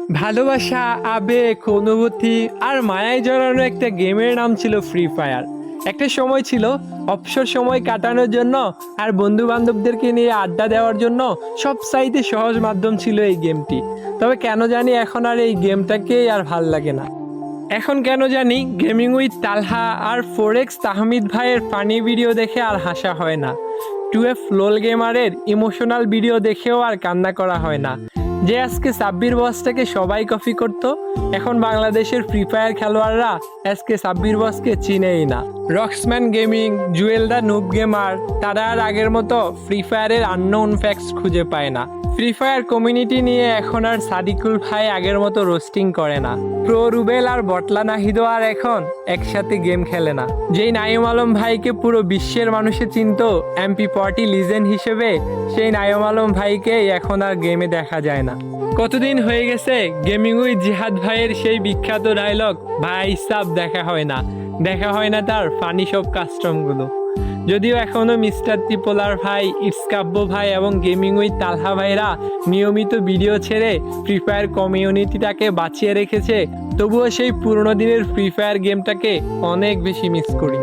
ভালোবাসা, আবেগ, অনুভূতি আর মায়ায় জড়ানো একটা গেমের নাম ছিল ফ্রি ফায়ার। একটা সময় ছিল অবসর সময় কাটানোর জন্য আর বন্ধু বান্ধবদেরকে নিয়ে আড্ডা দেওয়ার জন্য সবচাইতে সহজ মাধ্যম ছিল এই গেমটি। তবে কেন জানি এখন আর এই গেমটাকেই আর ভাল লাগে না। এখন কেন জানি গেমিং উইথ তালহা আর ফোরেক্স তাহমিদ ভাইয়ের ফানি ভিডিও দেখে আর হাসা হয় না। 2F লোল গেমারের ইমোশনাল ভিডিও দেখেও আর কান্না করা হয় না। যে আজকে সাব্বির বসটাকে সবাই কপি করতো, এখন বাংলাদেশের ফ্রি ফায়ার খেলোয়াড়রা আজকে সাব্বির বসকে চিনেই না। রক্সম্যান gaming, Jewel the noob gamer, তারা আর আগের মতো ফ্রি ফায়ারের আননোন ফ্যাক্টস খুঁজে পায় না। ফ্রি ফায়ার কমিউনিটি নিয়ে এখন আর সাদিকুল ভাই আগের মতো রোস্টিং করে না। প্রো রুবেল আর বটলা নাহিদও আর এখন একসাথে গেম খেলে না। যেই নাইম আলম ভাইকে পুরো বিশ্বের মানুষে চিনত MP40 লিজেন্ড হিসেবে, সেই নাইম আলম ভাইকে এখন আর গেমে দেখা যায় না। কতদিন হয়ে গেছে গেমিং উইথ জিহাদ ভাইয়ের সেই বিখ্যাত ডায়লগ ভাই সাব দেখা হয় না, দেখা হয় না তার ফানি সব কাস্টমগুলো। যদিও এখনও মিস্টার ত্রিপোলার ভাই, ইটসকাব্য ভাই এবং গেমিং উইথ তালহা ভাইরা নিয়মিত ভিডিও ছেড়ে ফ্রি ফায়ার কমিউনিটিটাকে বাঁচিয়ে রেখেছে, তবুও সেই পুরোনো দিনের ফ্রি ফায়ার গেমটাকে অনেক বেশি মিস করি।